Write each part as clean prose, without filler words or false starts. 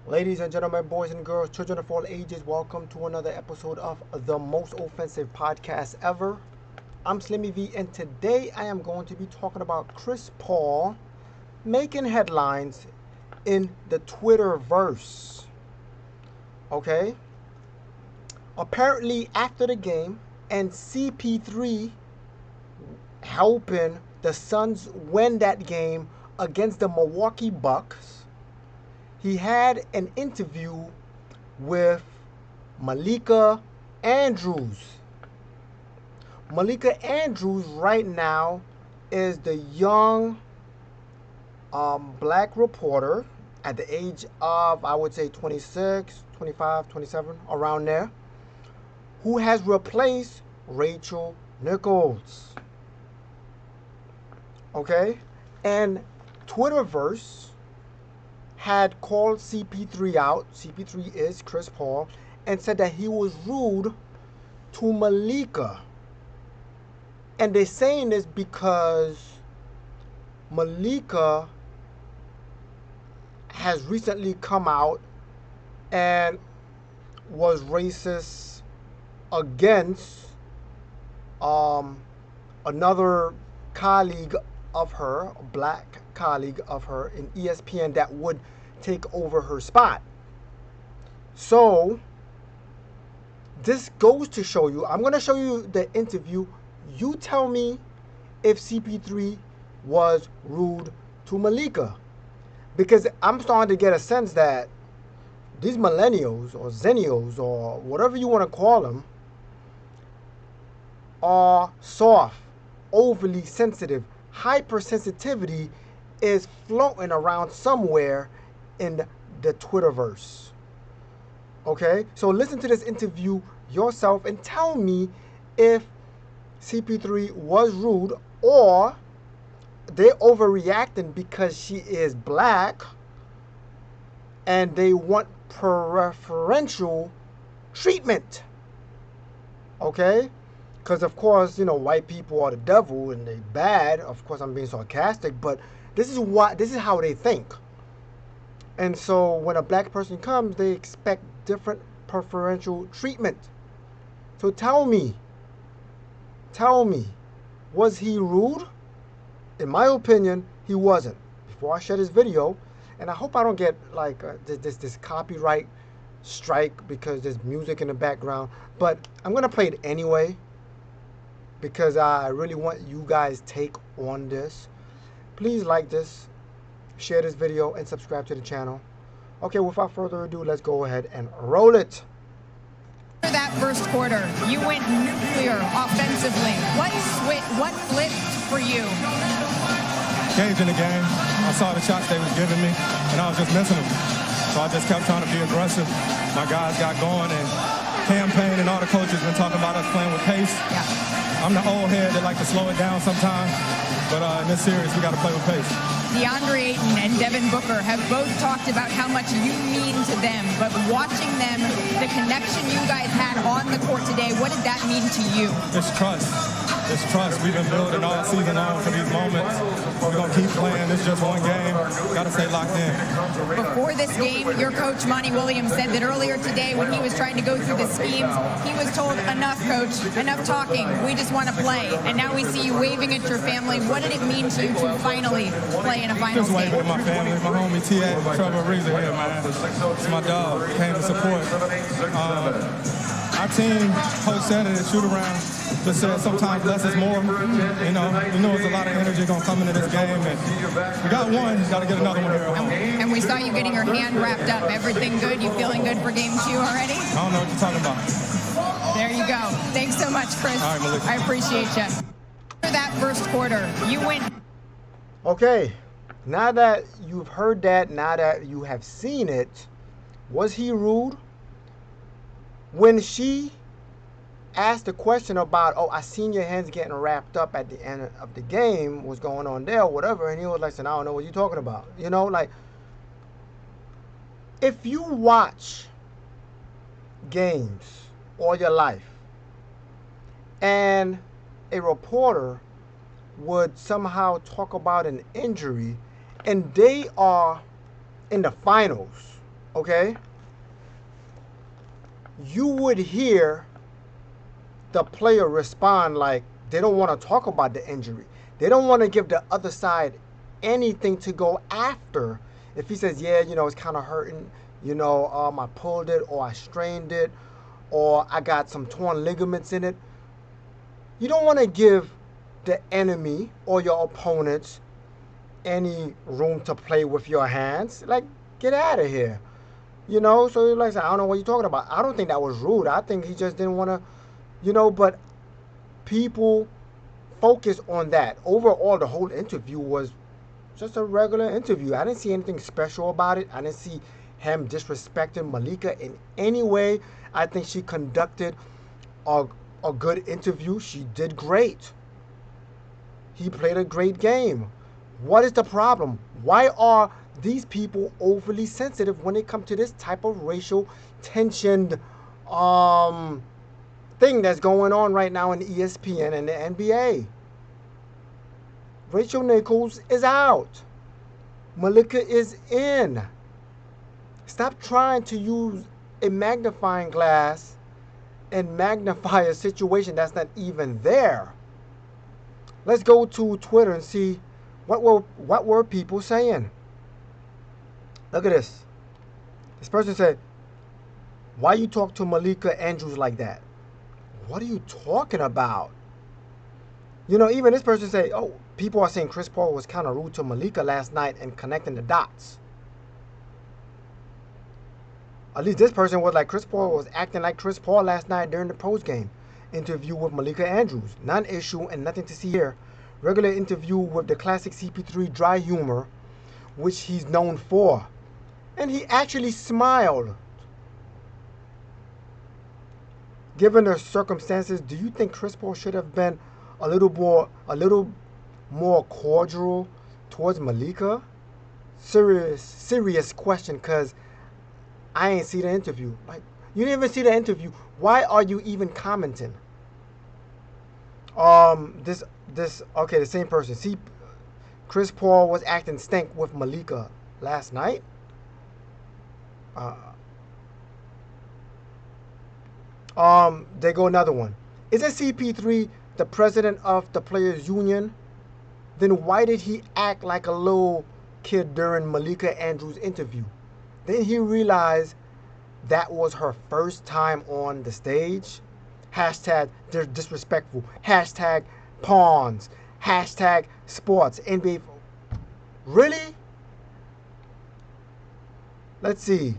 Ladies and gentlemen, boys and girls, children of all ages, welcome to another episode of the most offensive podcast ever. I'm Slimmy V, and today I am going to be talking about Chris Paul making headlines in the Twitterverse. Okay? Apparently, after the game, and CP3 helping the Suns win that game against the Milwaukee Bucks, he had an interview with Malika Andrews. Malika Andrews right now is the young black reporter at the age of, I would say, 26, 25, 27, around there, who has replaced Rachel Nichols. Okay? And Twitterverse had called CP3 out. CP3 is Chris Paul, and said that he was rude to Malika. And they're saying this because Malika has recently come out and was racist against another colleague of her, a black colleague of her in ESPN that would take over her spot. So this goes to show you, I'm going to show you the interview. You tell me if CP3 was rude to Malika. Because I'm starting to get a sense that these millennials or zennials or whatever you want to call them are soft, overly sensitive. Hypersensitivity is floating around somewhere in the Twitterverse. Okay? So listen to this interview yourself and tell me if CP3 was rude or they're overreacting because she is black and they want preferential treatment. Okay? Because, of course, you know, white people are the devil and they bad. Of course, I'm being sarcastic, but this is how they think. And so when a black person comes, they expect different preferential treatment. So tell me, was he rude? In my opinion, he wasn't. Before I share this video, and I hope I don't get like this copyright strike because there's music in the background, but I'm gonna play it anyway because I really want you guys' take on this. Please like this, share this video, and subscribe to the channel. Okay, without further ado, let's go ahead and roll it. That first quarter, you went nuclear offensively. What flipped for you? Games in the game. I saw the shots they was giving me, and I was just missing them. So I just kept trying to be aggressive. My guys got going, and campaign and all the coaches been talking about us playing with pace. Yeah. I'm the old head that like to slow it down sometimes, but in this series, we got to play with pace. DeAndre Ayton and Devin Booker have both talked about how much you mean to them, but watching them, the connection you guys had on the court today, what did that mean to you? It's trust. It's trust. We've been building all season long for these moments. We're going to keep playing. It's just one game. Got to stay locked in. Before this game, your coach, Monty Williams, said that earlier today when he was trying to go through the schemes, he was told, enough, coach, enough talking. We just want to play. And now we see you waving at your family. What did it mean to you to finally play in a finals Just waving game? at my family. My homie T.A. Trevor Reeser here, man. It's my dog. Came to support. Our team, coach said it at shoot-around, just said sometimes less is more. You know there's a lot of energy going to come into this game, and we got one, got to get another one here at home. And we saw you getting your hand wrapped up. Everything good? You feeling good for game 2 already? I don't know what you're talking about. There you go. Thanks so much, Chris. All right, Malika. I appreciate you. For that first quarter, you went. Okay, now that you've heard that, now that you have seen it, was he rude? When she asked the question about, oh, I seen your hands getting wrapped up at the end of the game, what's going on there, whatever, and he was like, I don't know what you're talking about. You know, like, if you watch games all your life and a reporter would somehow talk about an injury and they are in the finals okay, you would hear the player respond like they don't want to talk about the injury. They don't want to give the other side anything to go after. If he says, yeah, it's kind of hurting, I pulled it or I strained it or I got some torn ligaments in it, you don't want to give the enemy or your opponents any room to play with your hands. Like, get out of here. So like, I don't know what you're talking about. I don't think that was rude. I think he just didn't want to, but people focus on that. Overall, the whole interview was just a regular interview. I didn't see anything special about it. I didn't see him disrespecting Malika in any way. I think she conducted a good interview. She did great. He played a great game. What is the problem? Why are these people overly sensitive when it comes to this type of racial tensioned thing that's going on right now in ESPN and the NBA? Rachel Nichols is out. Malika is in. Stop trying to use a magnifying glass and magnify a situation that's not even there. Let's go to Twitter and see what were people saying. Look at this. This person said, why you talk to Malika Andrews like that? What are you talking about? Even this person said, oh, people are saying Chris Paul was kind of rude to Malika last night and connecting the dots. At least this person was like, Chris Paul was acting like Chris Paul last night during the post-game interview with Malika Andrews. Non-issue and nothing to see here. Regular interview with the classic CP3 dry humor, which he's known for. And he actually smiled. Given the circumstances, do you think Chris Paul should have been a little more cordial towards Malika? Serious question, because I ain't see the interview. Like, you didn't even see the interview. Why are you even commenting? The same person. See, Chris Paul was acting stink with Malika last night. They go another one. Isn't CP3 the president of the Players Union? Then why did he act like a little kid during Malika Andrews' interview? Then he realized that was her first time on the stage. Hashtag they're disrespectful. Hashtag pawns. Hashtag sports. NBA. Really? Let's see.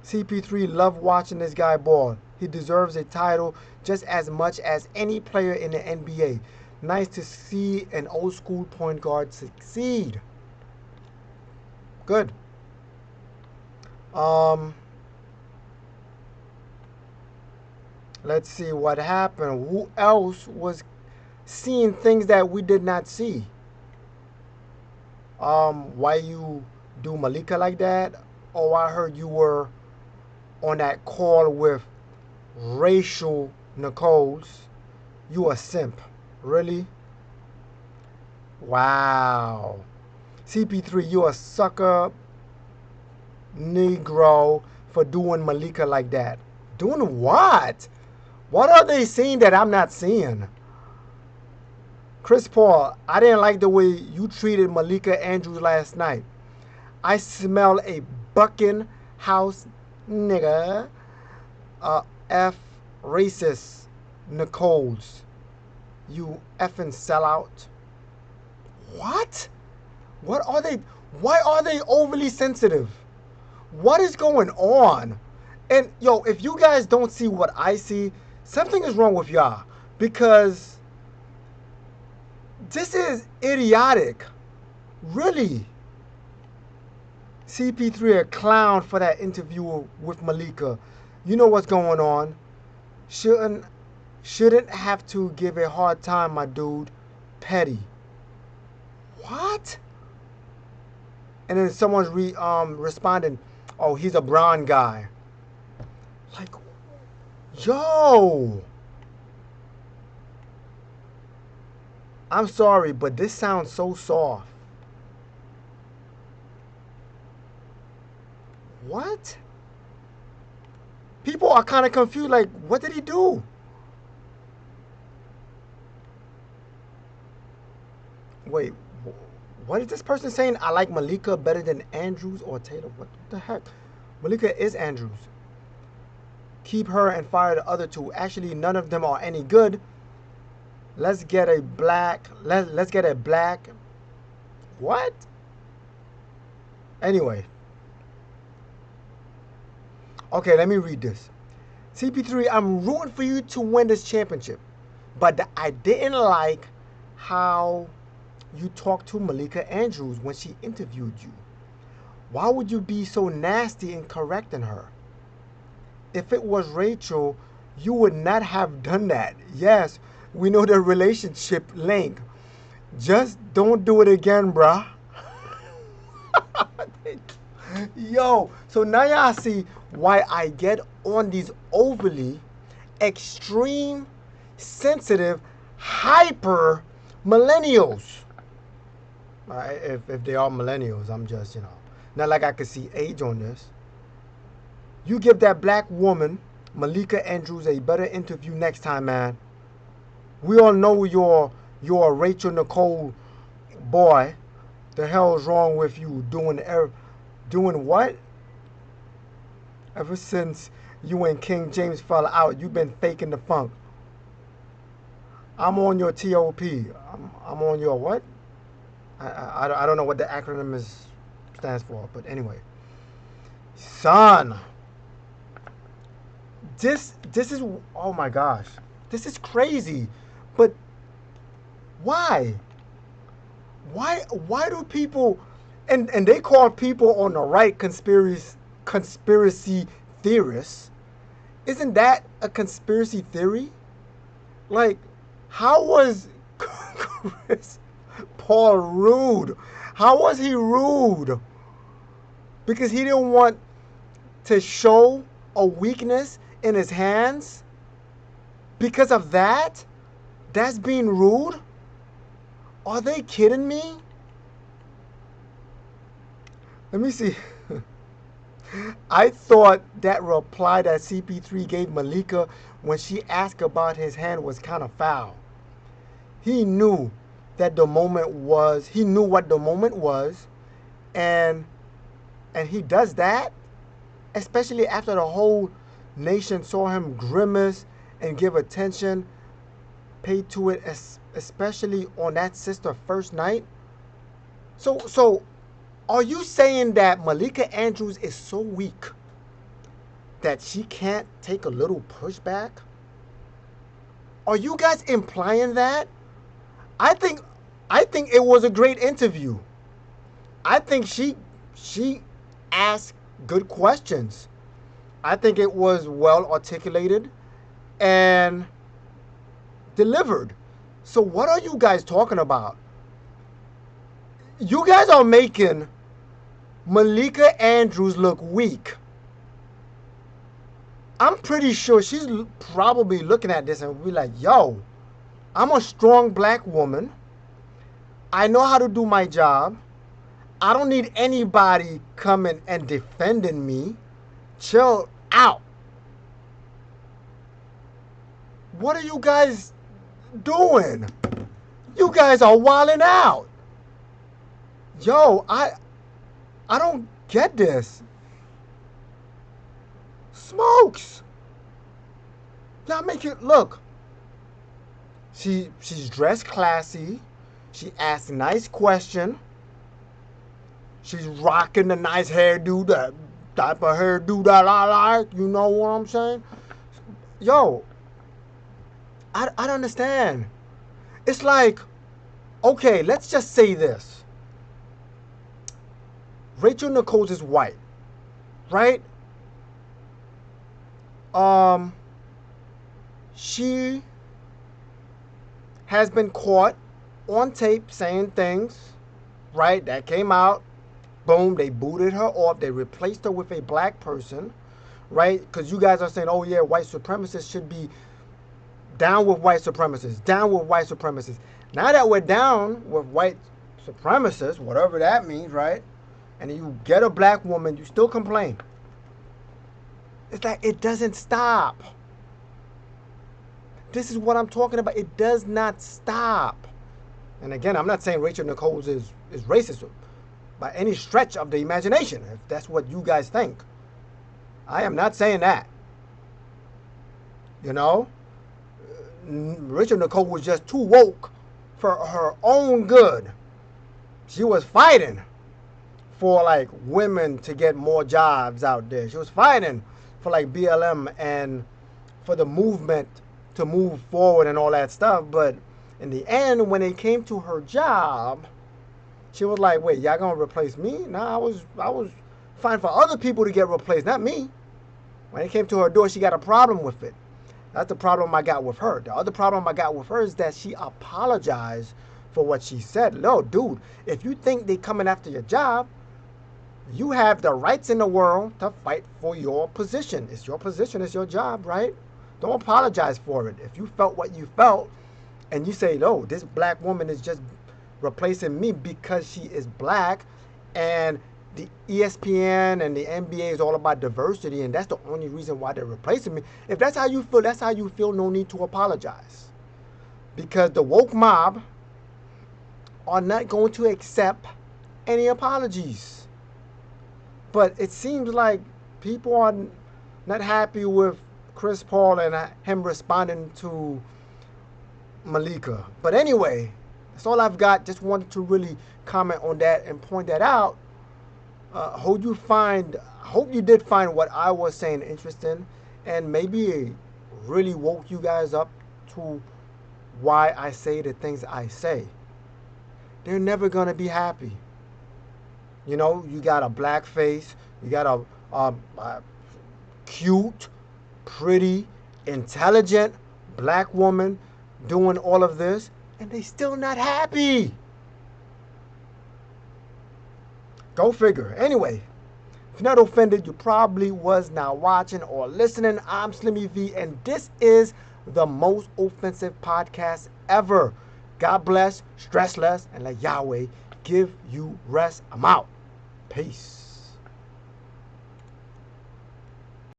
CP3 loved watching this guy ball. He deserves a title just as much as any player in the NBA. Nice to see an old school point guard succeed. Good. Let's see what happened. Who else was seeing things that we did not see? Why you do Malika like that? Oh, I heard you were on that call with Rachel Nichols. You a simp. Really? Wow. CP3, you a sucker Negro for doing Malika like that. Doing what? What are they seeing that I'm not seeing? Chris Paul, I didn't like the way you treated Malika Andrews last night. I smell a bucking house nigga. F racist Nichols. You effing sellout. What? What are they? Why are they overly sensitive? What is going on? And yo, if you guys don't see what I see, something is wrong with y'all. Because this is idiotic. Really. CP3 a clown for that interview with Malika. You know what's going on. Shouldn't have to give a hard time, my dude. Petty. What? And then someone's responding, oh, he's a brown guy. Like, yo. I'm sorry, but this sounds so soft. What? People are kind of confused. Like, what did he do? Wait, what is this person saying? I like Malika better than Andrews or Taylor. What the heck? Malika is Andrews. Keep her and fire the other two. Actually, none of them are any good. Let's get a black. Let's get a black. What? Anyway. Okay, let me read this. CP3, I'm rooting for you to win this championship, but I didn't like how you talked to Malika Andrews when she interviewed you. Why would you be so nasty in correcting her? If it was Rachel, you would not have done that. Yes, we know the relationship link. Just don't do it again, bruh. Yo, so now y'all see why I get on these overly extreme, sensitive, hyper millennials. If they are millennials, I'm just, not like I could see age on this. You give that black woman, Malika Andrews, a better interview next time, man. We all know you're a Rachel Nicole boy. The hell is wrong with you doing what? Ever since you and King James fell out, you've been faking the funk. I'm on your TOP. I'm on your what? I don't know what the acronym stands for, but anyway. Son. This is, oh my gosh. This is crazy. But why? Why do people, and they call people on the right conspiracy theorists? Isn't that a conspiracy theory? Like, how was Chris Paul rude? How was he rude? Because he didn't want to show a weakness in his hands? Because of that? That's being rude? Are they kidding me? Let me see. I thought that reply that CP3 gave Malika when she asked about his hand was kind of foul. He knew what the moment was, and he does that, especially after the whole nation saw him grimace and give attention, paid to it, especially on that sister first night. So are you saying that Malika Andrews is so weak that she can't take a little pushback? Are you guys implying that? I think it was a great interview. I think she asked good questions. I think it was well articulated and delivered. So what are you guys talking about? You guys are making Malika Andrews look weak. I'm pretty sure she's probably looking at this and be like, yo, I'm a strong black woman. I know how to do my job. I don't need anybody coming and defending me. Chill out. What are you guys doing? You guys are wilding out. Yo, I don't get this. Smokes. Y'all make it look. She's dressed classy. She asked a nice question. She's rocking the nice hairdo, that type of hairdo that I like. You know what I'm saying? Yo, I don't understand. It's like, okay, let's just say this. Rachel Nichols is white, right? She has been caught on tape saying things, right? That came out. Boom, they booted her off. They replaced her with a black person, right? Because you guys are saying, oh yeah, white supremacists should be down with white supremacists, down with white supremacists. Now that we're down with white supremacists, whatever that means, right? And you get a black woman, you still complain. It's like it doesn't stop. This is what I'm talking about. It does not stop. And again, I'm not saying Rachel Nichols is racist by any stretch of the imagination, if that's what you guys think. I am not saying that. You know? Rachel Nicole was just too woke for her own good. She was fighting for like women to get more jobs out there. She was fighting for like BLM and for the movement to move forward and all that stuff. But in the end, when it came to her job, she was like, wait, y'all gonna replace me? No, I was fighting for other people to get replaced, not me. When it came to her door, she got a problem with it. That's the problem I got with her. The other problem I got with her is that she apologized for what she said. No, dude, if you think they coming after your job, you have the rights in the world to fight for your position. It's your position, it's your job, right? Don't apologize for it. If you felt what you felt and you say, no, this black woman is just replacing me because she is black, and the ESPN and the NBA is all about diversity, and that's the only reason why they're replacing me. If that's how you feel, that's how you feel. No need to apologize. Because the woke mob are not going to accept any apologies. But it seems like people are not happy with Chris Paul and him responding to Malika. But anyway, that's all I've got. Just wanted to really comment on that and point that out. Hope you did find what I was saying interesting, and maybe it really woke you guys up to why I say the things I say. They're never gonna be happy. You know, you got a black face, you got a cute, pretty, intelligent black woman doing all of this, and they still not happy. Go figure. Anyway, if you're not offended, you probably was not watching or listening. I'm Slimmy V, and this is the most offensive podcast ever. God bless, stress less, and let Yahweh give you rest. I'm out. Peace.